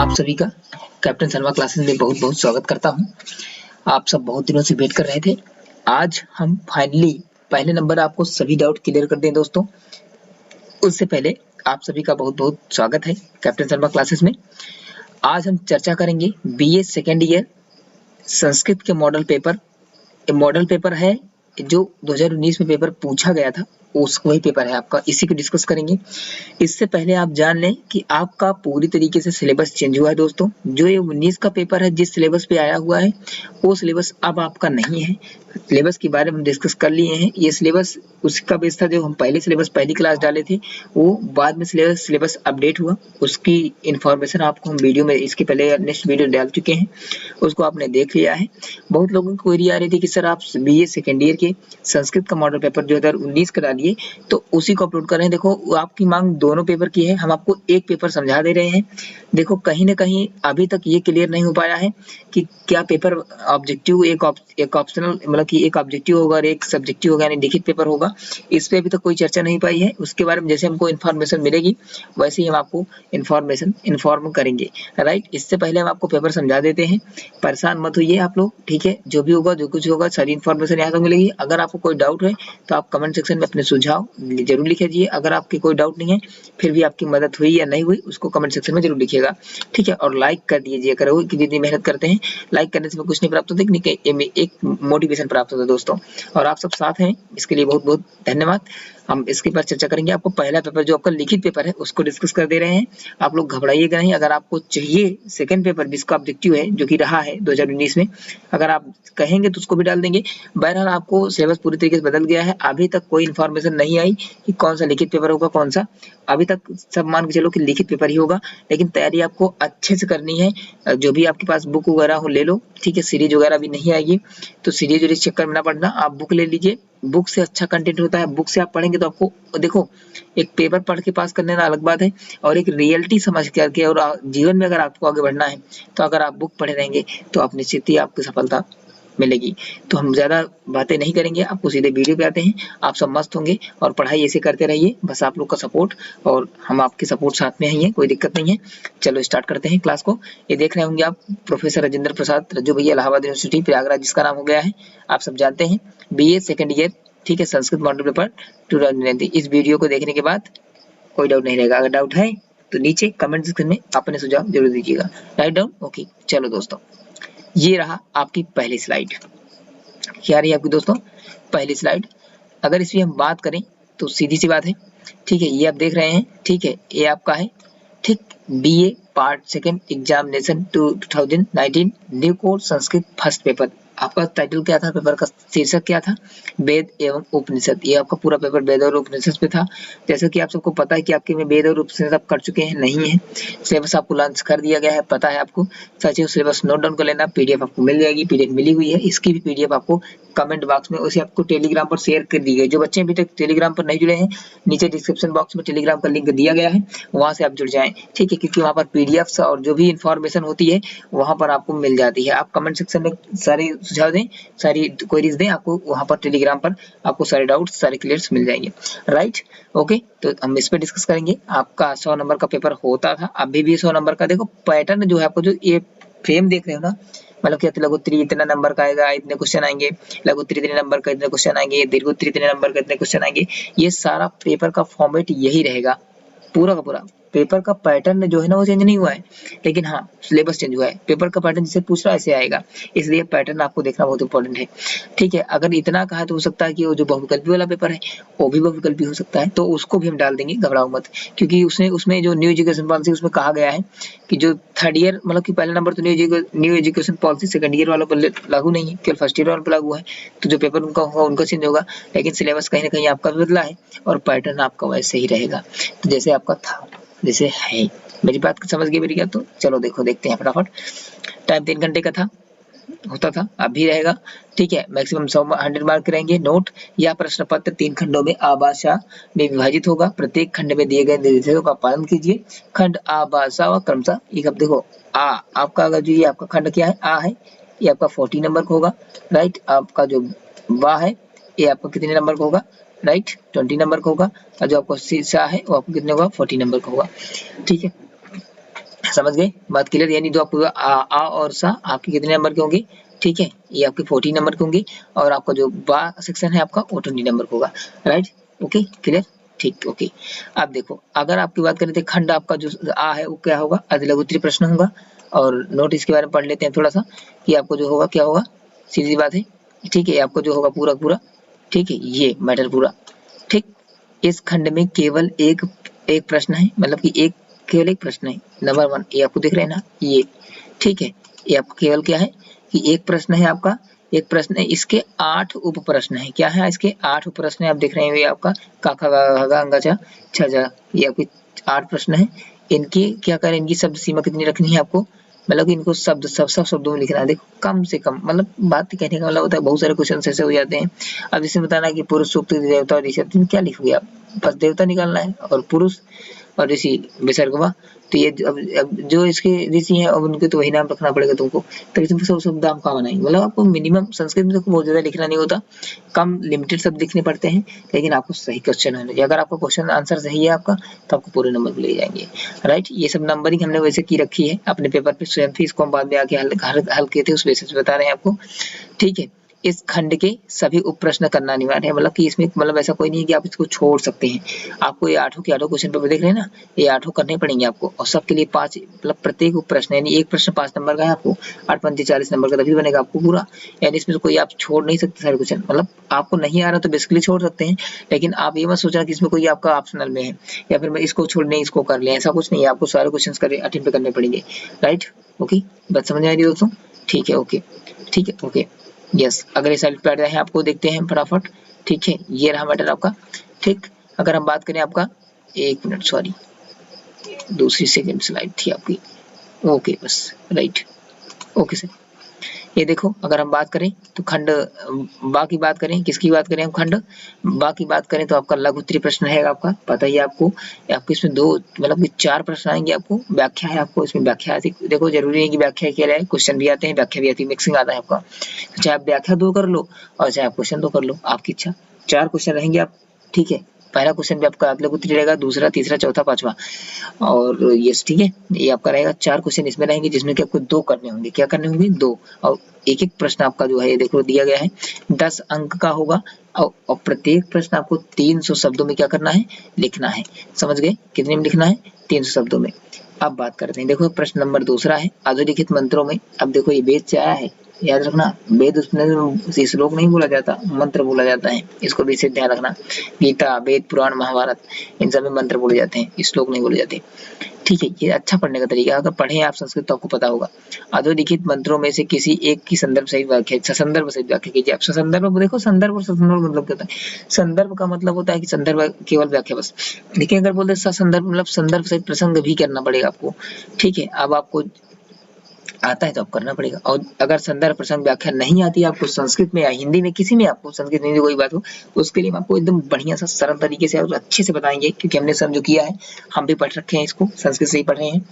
आप सभी का कैप्टन शर्मा क्लासेस में बहुत बहुत स्वागत करता हूं। आप सब बहुत दिनों से वेट कर रहे थे। आज हम फाइनली पहले नंबर आपको सभी डाउट क्लियर कर दें दोस्तों। उससे पहले आप सभी का बहुत बहुत स्वागत है कैप्टन शर्मा क्लासेस में। आज हम चर्चा करेंगे बीए सेकेंड ईयर संस्कृत के मॉडल पेपर। मॉडल पेपर है जो 2019 में पेपर पूछा गया था, वही पेपर है आपका, इसी को डिस्कस करेंगे। इससे पहले आप जान लें कि आपका पूरी तरीके से सिलेबस चेंज हुआ है दोस्तों। जो ये 19 का पेपर है जिस सिलेबस पे आया हुआ है वो सिलेबस अब आपका नहीं है। सिलेबस के बारे में हम डिस्कस कर लिए हैं। ये सिलेबस उसका बेस था जो हम पहले सिलेबस पहली क्लास डाले थे, वो बाद में सिलेबस अपडेट हुआ। उसकी इंफॉर्मेशन आपको हम वीडियो में इसके पहले नेक्स्ट वीडियो डाल चुके हैं, उसको आपने देख लिया है। बहुत लोगों की क्वेरी आ रही थी कि सर आप बीए सेकेंड ईयर के संस्कृत का मॉडल पेपर 2019 का डालिए, तो उसी को अपलोड कर रहे हैं। देखो आपकी मांग दोनों पेपर की है, हम आपको एक पेपर समझा दे रहे हैं। देखो कहीं ना कहीं अभी तक ये क्लियर नहीं हो पाया है कि क्या पेपर ऑब्जेक्टिव एक ऑप्शनल मतलब कि एक ऑब्जेक्टिव होगा और एक सब्जेक्टिव होगा, यानी लिखित पेपर होगा। इस पे अभी तक कोई चर्चा नहीं पाई है। उसके बारे में जैसे हमको इन्फॉर्मेशन मिलेगी वैसे ही हम आपको इन्फॉर्म करेंगे, राइट। इससे पहले हम आपको पेपर समझा देते हैं, परेशान मत होइए आप लोग, ठीक है। जो भी होगा जो कुछ होगा सारी इन्फॉर्मेशन यहाँ तक मिलेगी। अगर आपको कोई डाउट है तो आप कमेंट सेक्शन में अपने सुझाव जरूर लिखिए। अगर आपकी कोई डाउट नहीं है फिर भी आपकी मदद हुई या नहीं हुई उसको कमेंट सेक्शन में जरूर लिखिएगा, ठीक है। और लाइक कर दीजिए, करो कि जितनी मेहनत करते हैं लाइक करने से कुछ नहीं प्राप्त होता, एक मोटिवेशन प्राप्त होता है दोस्तों। और आप सब साथ हैं इसके लिए बहुत बहुत धन्यवाद। हम इसके पर चर्चा करेंगे। आपको पहला पेपर जो आपका लिखित पेपर है उसको डिस्कस कर दे रहे हैं। आप लोग घबराइएगा नहीं। अगर आपको चाहिए सेकंड पेपर जिसका ऑब्जेक्टिव है जो कि रहा है 2019 में, अगर आप कहेंगे तो उसको भी डाल देंगे। बहरहाल आपको सिलेबस पूरी तरीके से बदल गया है। अभी तक कोई इन्फॉर्मेशन नहीं आई कि कौन सा लिखित पेपर होगा कौन सा। अभी तक सब मान के चलो कि लिखित पेपर ही होगा, लेकिन तैयारी आपको अच्छे से करनी है। जो भी आपके पास बुक वगैरह हो ले लो, ठीक है। सीरीज वगैरह भी नहीं आएगी तो सीरीज और चक्कर में ना पड़ना, आप बुक ले लीजिए। बुक से अच्छा कंटेंट होता है, बुक से आप पढ़ेंगे तो आपको देखो एक पेपर पढ़ के पास करने ना अलग बात है, और एक रियलिटी समझ करके और जीवन में अगर आपको आगे बढ़ना है तो अगर आप बुक पढ़े रहेंगे तो आप निश्चित ही आपको सफलता मिलेगी। तो हम ज्यादा बातें नहीं करेंगे, आपको सीधे वीडियो पे आते हैं। आप सब मस्त होंगे और पढ़ाई ऐसे करते रहिए, बस आप लोग का सपोर्ट और हम आपके सपोर्ट साथ में ही है, कोई दिक्कत नहीं है। चलो स्टार्ट करते हैं क्लास को। ये देख रहे होंगे आप प्रोफेसर राजेंद्र प्रसाद रज्जू भैया, इलाहाबाद यूनिवर्सिटी प्रयागराज जिसका नाम हो गया है, आप सब जानते हैं। बीए सेकेंड ईयर, ठीक है, संस्कृत मॉडल पेपर 2019। इस वीडियो को देखने के बाद कोई डाउट नहीं रहेगा। अगर डाउट है तो नीचे कमेंट सेक्शन में अपने सुझाव जरूर दीजिएगा। Write down, okay. चलो दोस्तों, ये रहा आपकी पहली स्लाइड। क्या रही आपकी दोस्तों पहली स्लाइड? अगर इसकी हम बात करें तो सीधी सी बात है, ठीक है। ये आप देख रहे हैं, ठीक है, ये आपका है, ठीक, BA part second examination 2019 new course Sanskrit first paper. आपका टाइटल क्या था, पेपर का शीर्षक क्या था? वेद एवं उपनिषद। ये आपका पूरा पेपर वेद और उपनिषद पे था। जैसे कि आप सबको पता है कि आपके में वेद और उपनिषद आप कर चुके हैं, नहीं है सिलेबस आपको लॉन्च कर दिया गया है, पता है आपको। सचिव सिलेबस नोट डाउन कर लेना, पीडीएफ आपको मिल जाएगी, पीडीएफ मिली हुई है। इसकी भी पीडीएफ आपको कमेंट बॉक्स में, उसे आपको टेलीग्राम पर शेयर कर दी गई। जो बच्चे अभी तक टेलीग्राम पर नहीं जुड़े हैं, नीचे डिस्क्रिप्शन बॉक्स में टेलीग्राम का लिंक दिया गया है, वहां से आप जुड़ जाएं, ठीक है। क्योंकि वहां पर पीडीएफ और जो भी इंफॉर्मेशन होती है वहां पर आपको मिल जाती है। आप कमेंट सेक्शन में सारी सुझाव दें, सारी क्वेरीज दें, आपको वहां पर टेलीग्राम पर आपको सारे डाउट्स सारे क्लियर्स मिल जाएंगे, राइट, ओके। तो हम इस पर डिस्कस करेंगे। आपका 100 नंबर का पेपर होता था, अभी भी 100 नंबर का। देखो पैटर्न जो है आपको, जो ये फ्रेम देख रहे हो ना, मतलब क्या लघुत्तरी इतना नंबर का आएगा, इतने क्वेश्चन आएंगे, लघुत्तरी इतने नंबर का इतने क्वेश्चन आएंगे, दीर्घोत्तरी इतने नंबर का इतने क्वेश्चन आएंगे। ये सारा पेपर का फॉर्मेट यही रहेगा, पूरा का पूरा। पेपर का पैटर्न जो है ना वो चेंज नहीं हुआ है, लेकिन हाँ सिलेबस चेंज हुआ है। पेपर का पैटर्न जिसे पूछ रहा है ऐसे आएगा, इसलिए पैटर्न आपको देखना बहुत इंपॉर्टेंट है, ठीक है। अगर इतना कहा तो हो सकता है कि वो जो बहुविकल्पी वाला पेपर है वो भी बहुविकल्पी हो सकता है, तो उसको भी हम डाल देंगे, घबराओ मत। क्योंकि उसमें जो न्यू एजुकेशन पॉलिसी उसमें कहा गया है कि जो थर्ड ईयर मतलब कि पहला नंबर तो new education policy second year वालों पर लागू नहीं है, केवल फर्स्ट ईयर वालों पर लागू है। तो जो पेपर उनका होगा उनका चेंज होगा, लेकिन सिलेबस कहीं ना कहीं आपका भी बदला है और पैटर्न आपका वैसे ही रहेगा, तो जैसे आपका था जैसे है। मेरी बात समझ गए मेरी? क्या तो चलो देखते हैं फटाफट। टाइम 3 घंटे का था, होता था, अब भी रहेगा, ठीक है। मैक्सिमम 100 मार्क रहेंगे। नोट, यह प्रश्न पत्र 3 खंडों में आभाषा में विभाजित होगा। प्रत्येक खंड में दिए गए निर्देशों का पालन कीजिए। खंड आभाषा व क्रमशः, एक अब देखो आपका अगर जो ये आपका खंड क्या है, आ है, ये आपका 40 नंबर का होगा, राइट। आपका जो बा है ये आपका कितने नंबर का होगा, राइट, 20 नंबर का होगा। और जो आपको शीशा है वो आपको कितने होगा, 40 नंबर का होगा, ठीक है। समझ गए बात क्लियर। यानी जो आपको आ और सा आपके कितने नंबर के होंगे, ठीक है, ये आपके 14 नंबर के होंगे और आपका जो बा सेक्शन है आपका वो 20 नंबर का होगा, राइट, ओके क्लियर, ठीक, ओके। अब देखो अगर आपकी बात करें तो खंड आपका जो आ है वो क्या होगा, अधिलघुत्री प्रश्न होगा। और नोट इसके बारे में पढ़ लेते हैं थोड़ा सा कि आपको जो होगा क्या होगा, सीधी बात है, ठीक है, आपको जो होगा पूरा पूरा, ठीक है, ये मैटर पूरा, ठीक। इस खंड में केवल एक एक प्रश्न है, मतलब कि एक केवल एक प्रश्न है, नंबर 1 ये आपको दिख रहा है ना, ये ठीक है, ये आपको केवल क्या है कि एक प्रश्न है आपका, एक प्रश्न है, इसके 8 उप प्रश्न है, क्या है इसके 8 उप प्रश्न है, आप देख रहे हैं ये आपका काका गा अंगा चा छा जा, ये आपके 8 प्रश्न है। इनकी क्या करें, इनकी शब्द सीमा कितनी रखनी है आपको, मतलब इनको शब्द सब शब्दों में लिखना है। देखो कम से कम, मतलब बात कहने का मतलब होता है बहुत सारे क्वेश्चन ऐसे हो जाते हैं। अब इसमें बताना है कि पुरुष सूक्त देवता और ऋषि, क्या लिखोगे आप, बस देवता निकालना है और पुरुष और ऋषि विसर्गवा, तो ये अब जो इसके ऋषि हैं अब उनके तो वही नाम रखना पड़ेगा तुमको, तो इसमें सब शब्द आप कहाँ बनाएंगे, मतलब आपको मिनिमम संस्कृत में तो बहुत ज्यादा लिखना नहीं होता, कम लिमिटेड शब्द लिखने पड़ते हैं, लेकिन आपको सही क्वेश्चन होना चाहिए। अगर आपका क्वेश्चन आंसर सही है आपका तो आपको पूरे नंबर ले जाएंगे, राइट। ये सब नंबरिंग हमने वैसे की रखी है अपने पेपर पे स्वयं थी, इसको हम बाद में आके हल किए थे, उस बेसिस पे बता रहे हैं आपको, ठीक है। इस खंड के सभी उप प्रश्न करना अनिवार्य है, मतलब कि इसमें मतलब ऐसा कोई नहीं है कि आप इसको छोड़ सकते हैं। आपको ये 8 के 8 क्वेश्चन पेपर देख रहे हैं ना, ये 8 करने पड़ेंगे आपको, और सबके लिए 5, मतलब प्रत्येक उप प्रश्न, यानी एक प्रश्न 5 नंबर का है, आपको 8 पंचे 40 नंबर का, तभी बनेगा आपको पूरा। यानी इसमें कोई आप छोड़ नहीं सकते सारे क्वेश्चन, मतलब आपको नहीं आ रहा तो बेसिकली छोड़ सकते हैं, लेकिन आप ये मत सोचना कि इसमें कोई आपका ऑप्शनल में है या फिर मैं इसको छोड़ नहीं इसको कर लें, ऐसा कुछ नहीं है, आपको सारे क्वेश्चन अटेम्प्ट करने पड़ेंगे, राइट, ओके, बात समझ आ रही है दोस्तों, ठीक है, ओके, ठीक है, ओके, यस। अगले स्लाइड पे आ रहे हैं, आपको देखते हैं फटाफट, ठीक है, ये रहा मैटर आपका, ठीक। अगर हम बात करें आपका, एक मिनट सॉरी, दूसरी सेकंड स्लाइड थी आपकी, ओके बस, राइट, ओके सर। ये देखो अगर हम बात करें तो खंड बा की बात करें, किसकी बात करें हम, खंड बा की बात करें तो आपका लघु उत्तरीय प्रश्न है, आपका पता ही है आपको, आपको इसमें 2 मतलब कि 4 प्रश्न आएंगे, आपको व्याख्या है, आपको इसमें व्याख्या देखो, जरूरी है कि व्याख्या के लिए क्वेश्चन भी आते हैं, व्याख्या भी आती है, मिक्सिंग आता है आपका, तो चाहे आप व्याख्या 2 कर लो और चाहे आप क्वेश्चन 2 कर लो, आपकी इच्छा, 4 क्वेश्चन रहेंगे आप, ठीक है। पहला क्वेश्चन भी आपका लघु उत्तरीय रहेगा, दूसरा, तीसरा, चौथा, पांचवा, और यस, ठीक है, ये आपका रहेगा 4 क्वेश्चन इसमें रहेंगे, जिसमें कि आपको 2 करने होंगे, क्या करने होंगे, 2, और एक एक प्रश्न आपका जो है ये देखो दिया गया है 10 अंक का होगा, और प्रत्येक प्रश्न आपको 300 शब्दों में क्या करना है, लिखना है, समझ गए, कितने में लिखना है, 300 शब्दों में। अब बात करते हैं, देखो प्रश्न नंबर दूसरा है, अधोलिखित मंत्रों में, अब देखो ये वेद से आया है, याद रखना, वेद उसमें श्लोक नहीं बोला जाता, मंत्र बोला जाता है, इसको भी ध्यान रखना, गीता, वेद, पुराण, महाभारत, इन सब में मंत्र बोले जाते हैं, श्लोक नहीं बोले जाते, ठीक है। ये अच्छा पढ़ने का तरीका, अगर पढ़े आप संस्कृत तो आपको पता होगा। अधोलिखित मंत्रों में से किसी एक की संदर्भ सहित व्याख्या, संदर्भ सहित व्याख्या कीजिए। आप संदर्भ देखो, संदर्भ और संदर्भ मतलब क्या होता है, संदर्भ का मतलब होता है कि संदर्भ केवल व्याख्या बस, लेकिन अगर बोलते संदर्भ मतलब संदर्भ सहित प्रसंग भी करना पड़ेगा आपको, ठीक है। अब आपको आता है तो आप करना पड़ेगा, और अगर संदर्भ प्रसंग व्याख्या नहीं आती है आपको संस्कृत में या हिंदी में, किसी में आपको, संस्कृत हिंदी कोई बात हो, उसके लिए हम आपको एकदम बढ़िया सा सरल तरीके से और अच्छे से बताएंगे, क्योंकि हमने सब जो किया है हम भी पढ़ रखे हैं, इसको संस्कृत से ही पढ़ रहे हैं,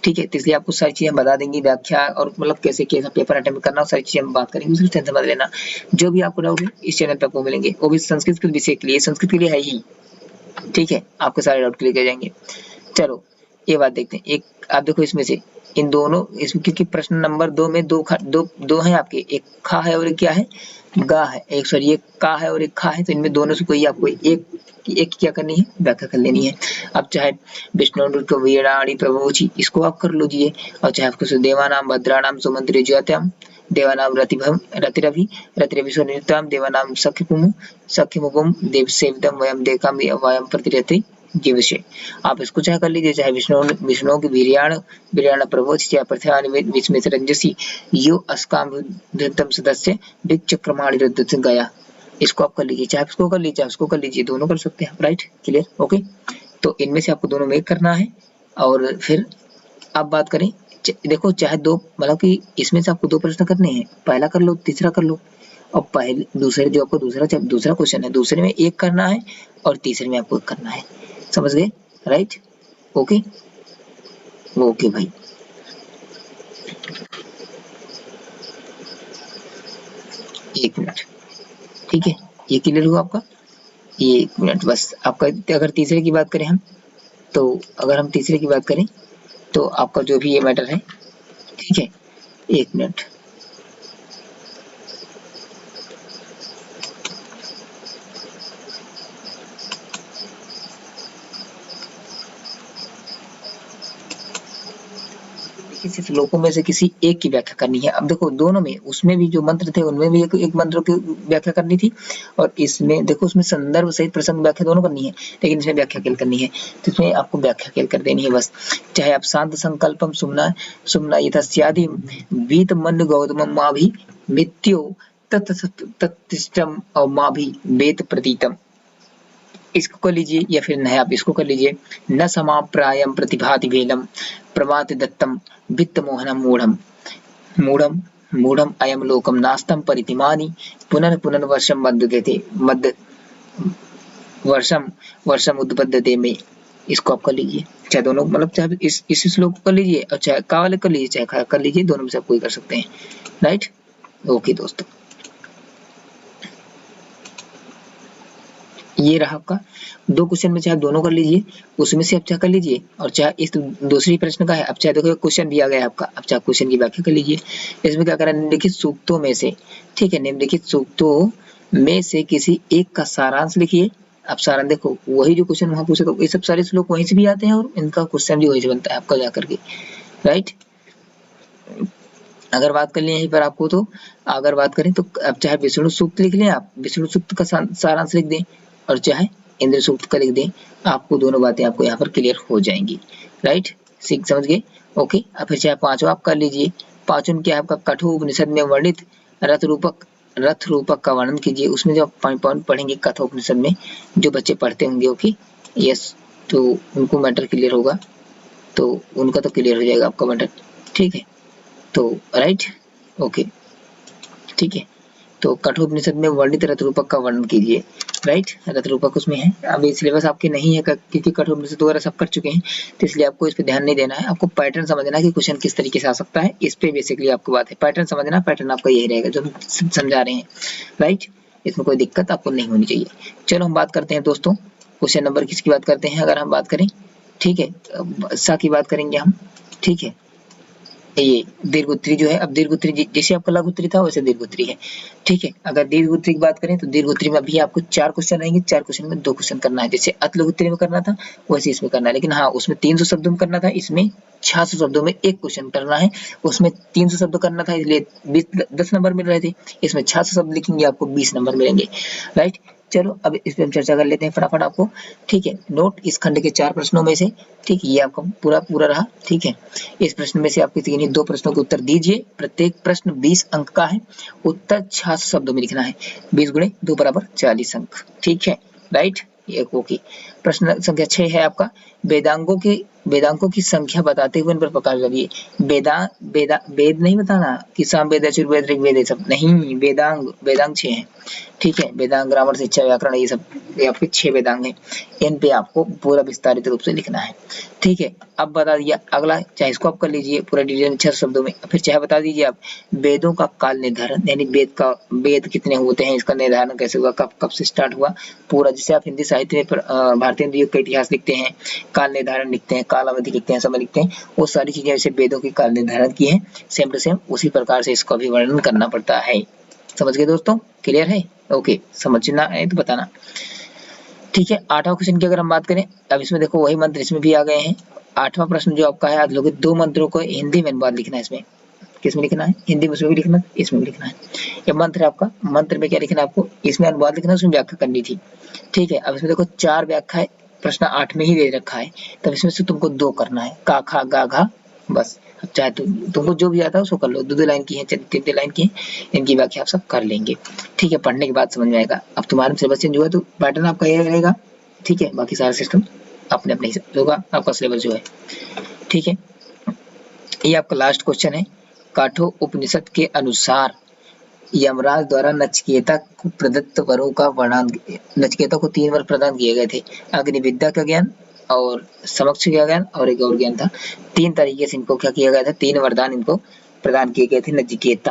ठीक है। तो इसलिए आपको सारी चीजें बता देंगे, व्याख्या और मतलब कैसे कैसा पेपर अटेम्प्ट करना, सारी चीजें हम बात करेंगे, उसकी टेंशन मत लेना। जो भी आपको डाउट है इस चैनल पर आपको मिलेंगे, वो भी संस्कृत के विषय के लिए, संस्कृत के लिए है ही, ठीक है, आपके सारे डाउट क्लियर कर जाएंगे। चलो ये बात देखते हैं, एक आप देखो इसमें से इन दोनों, इसमें क्योंकि प्रश्न नंबर 2 में दो है आपके, एक खा है और एक क्या है, गा है, एक सॉरी एक का है और एक खा है, तो इनमें दोनों से कोई आपको एक क्या करनी है, व्याख्या कर लेनी है। अब चाहे विष्णु को वीणाणी प्रभुचि, इसको आप कर लीजिए, और चाहे आपको देवानाम भद्राणाम सुमंत्री ज्योत्याम, देवानाम रतिरभि सुनिताम, देवानाम सख्यमुगम देव सेवितम वयम देकाम वयम प्रतिरति ये विषय, आप इसको चाहे कर लीजिए, चाहे विष्णु की वीर्याण प्रभोच, चाहे पृथ्वी विस्मित रंजसी यो अस्काम धृतम सदस्य विचक्रमाणि रुद्ध गया, इसको आप कर लीजिए, चाहे इसको कर लीजिए, चाहे उसको कर लीजिए, दोनों कर सकते हैं, राइट, क्लियर, ओके। तो इनमें से आपको दोनों में करना है, और फिर अब बात करें, देखो चाहे 2 मतलब कि इसमें से आपको 2 प्रश्न करने हैं, पहला कर लो, तीसरा कर लो, और पहले दूसरे जो आपको दूसरा क्वेश्चन है, दूसरे में 1 करना है और तीसरे में आपको 1 करना है, समझ गए, राइट, ओके, ओके भाई, एक मिनट, ठीक है, ये क्लियर हुआ आपका, ये 1 मिनट बस आपका। अगर तीसरे की बात करें हम, तो अगर हम तीसरे की बात करें तो आपका जो भी ये मैटर है, ठीक है, 1 मिनट। सिर्फ श्लोकों में से किसी एक की व्याख्या करनी है। अब देखो दोनों में, उसमें भी जो मंत्र थे उनमें भी एक मंत्र की व्याख्या करनी थी, और इसमें देखो उसमें संदर्भ सहित प्रसंग व्याख्या दोनों करनी है, लेकिन इसमें व्याख्या केवल करनी है, तो इसमें आपको व्याख्या केवल कर देनी है बस। चाहे आप शांत संकल्पम सुमना यथस्यादि वीत मन गौतमम माँ भी मृत्यो तत्तिष्ठम और माँ भी वेद प्रतीतम, इसको कर लीजिए, या फिर नहीं आप इसको कर लीजिए, न समाप्रायम प्रतिभाति वेलम प्रभाति दत्तम वित्त मोहनम मूढ़म मूढ़म मूढ़म अयम लोकम नास्तम परितिमानि पुनर्वर्षम मद वर्षम वर्षम उद्बद्धते में, इसको आप कर लीजिए। चाहे दोनों, मतलब चाहे इस श्लोक को कर लीजिए और चाहे का वाले कर लीजिए, चाहे कर लीजिए, दोनों में से आप कोई कर सकते हैं, राइट। ओके दोस्तों, ये रहा आपका 2 क्वेश्चन में, चाहे दोनों कर लीजिए, उसमें से आप चाहे कर लीजिए, और चाहे इस दूसरी प्रश्न का है, अब चाहे देखो क्वेश्चन भी आ गया है आपका, अब चाहे क्वेश्चन की व्याख्या कर लीजिए। इसमें क्या करें, निम्नलिखित सूक्तों में से, ठीक है, निम्नलिखित सूक्तों में से किसी एक का सारांश लिखिए। अब सारांश देखो वही जो क्वेश्चन वहां पूछे, तो ये सब सारे श्लोक वहीं से भी आते हैं और इनका क्वेश्चन भी वहीं से बनता है आपका जाकर के, राइट। अगर बात कर लें यहीं पर आपको, तो अगर बात करें तो अब चाहे विष्णु सूक्त लिख लें, आप विष्णु सूक्त का सारांश लिख दें, और चाहे इंद्र सूक्त का लिख दें, आपको दोनों बातें आपको यहाँ पर क्लियर हो जाएंगी, राइट। समझ गए, ओके। अब फिर चाहे 5वां आप कर लीजिए। 5वां क्या है आपका, कठोर उपनिषद में वर्णित रथ रूपक का वर्णन कीजिए। उसमें जो पॉइंट पढ़ेंगे कठोर उपनिषद में, जो बच्चे पढ़ते होंगे, ओके, यस, तो उनको मैटर क्लियर होगा, तो उनका तो क्लियर हो जाएगा आपका मैटर, ठीक है, तो राइट, ओके, ठीक है। तो कठोपनिषद में वर्णित रथ रूपक का वर्णन कीजिए, राइट। रथ रूपक उसमें है, अब ये सिलेबस आपके नहीं है क्योंकि कठोपनिषद वगैरह सब कर चुके हैं, तो इसलिए आपको इस पे ध्यान नहीं देना है। आपको पैटर्न समझना है कि क्वेश्चन किस तरीके से आ सकता है, इस पे बेसिकली आपको बात है, पैटर्न समझना, पैटर्न आपका यही रहेगा जो हम समझा रहे हैं, राइट। इसमें कोई दिक्कत आपको नहीं होनी चाहिए। चलो हम बात करते हैं दोस्तों, क्वेश्चन नंबर किसकी बात करते हैं, अगर हम बात करें, ठीक है, सा की बात करेंगे हम, ठीक है। ये दीर्घोत्तरी जो है, अब दीर्घोत्तरी जैसे आपका लघुत्तरी था वैसे दीर्घोत्तरी है, ठीक है। अगर दीर्घोत्तरी की बात करें तो दीर्घोत्तरी में भी आपको 4 क्वेश्चन रहेंगे, 4 क्वेश्चन में 2 क्वेश्चन करना है, जैसे अतलघुत्तरी में करना था वैसे इसमें करना है, लेकिन हाँ उसमें 300 शब्दों में करना था, इसमें 600 शब्दों में 1 क्वेश्चन करना है। उसमें 300 शब्द करना था इसलिए 10 नंबर मिल रहे थे, इसमें 600 शब्द लिखेंगे आपको 20 नंबर मिलेंगे, राइट। चलो अब इस पे हम चर्चा कर लेते हैं फटाफट आपको, ठीक है। नोट इस खंड के 4 प्रश्नों में से, ठीक है, ये आपका पूरा रहा, ठीक है। इस प्रश्न में से आपको तीन 2 प्रश्नों के उत्तर दीजिए, प्रत्येक प्रश्न 20 अंक का है, उत्तर 600 शब्दों में लिखना है, 20 गुणे 2 बराबर 40 अंक, ठीक है, राइट, ओके। प्रश्न संख्या 6 है आपका, वेदांगों की संख्या बताते हुए इन पर प्रकाश डालिए। वेद नहीं बताना कि सामवेद यजुर्वेद ऋग्वेद ये सब नहीं, वेदांग 6 है, ठीक है। वेदांग, ग्रामर, शिक्षा, व्याकरण, ये सब ये आपके 6 वेदांग हैं, इन पे आपको पूरा विस्तारित रूप से लिखना है, ठीक है। अब बता दिया अगला, चाहे इसको आप कर लीजिए पूरा डिटेल 6 शब्दों में, फिर चाहे बता दीजिए आप वेदों का काल निर्धारण, यानी वेद कितने होते हैं, इसका निर्धारण कैसे हुआ, कब से स्टार्ट हुआ, पूरा। जैसे आप हिंदी साहित्य में भारतीय युग का इतिहास लिखते हैं, काल निर्धारण लिखते हैं, काल अवधि लिखते हैं, समय लिखते हैं, वो सारी चीजें जैसे वेदों के काल निर्धारण की है, सेम टू सेम उसी प्रकार से इसका भी वर्णन करना पड़ता है। समझ गए दोस्तों, क्लियर है, ओके। समझना है तो बताना, ठीक है। 8वां क्वेश्चन की अगर हम बात करें, अब इसमें देखो वही मंत्र इसमें भी आ गए हैं। 8वां प्रश्न जो आपका है, आज लोग 2 मंत्रों को हिंदी में अनुवाद लिखना है, इसमें किसमें लिखना है, हिंदी में, उसमें भी लिखना है, इसमें भी लिखना है। ये मंत्र है आपका, मंत्र में क्या लिखना है आपको, इसमें अनुवाद लिखना है, उसमें व्याख्या करनी थी, ठीक है। अब इसमें देखो 4 व्याख्या है, प्रश्न 8 में ही दे रखा है, तब इसमें से तुमको 2 करना है, का खा गा घा, बस। अब चाहे तुमको जो भी आता है उसको कर लो, 2 लाइन की है, 3 लाइन की है, इनकी व्याख्या आप सब कर लेंगे, ठीक है। पढ़ने के बाद समझ में आएगा। अब तुम्हारे सिलेबस चेंज हुआ तो पैटर्न आपका यही रहेगा, ठीक है, बाकी सारा सिस्टम अपने अपने हिसाब से होगा आपका सिलेबस जो है, ठीक है। ये आपका लास्ट क्वेश्चन है, काठो उपनिषद के अनुसार यमराज द्वारा नचिकेता को प्रदत्त वरों का वर्णन, नचिकेता को 3 वर प्रदान किए गए थे, अग्निविद्या का ज्ञान और समक्ष का ज्ञान और एक और ज्ञान था। 3 तरीके से इनको क्या किया गया था, 3 वरदान इनको प्रदान किए गए थे नचिकेता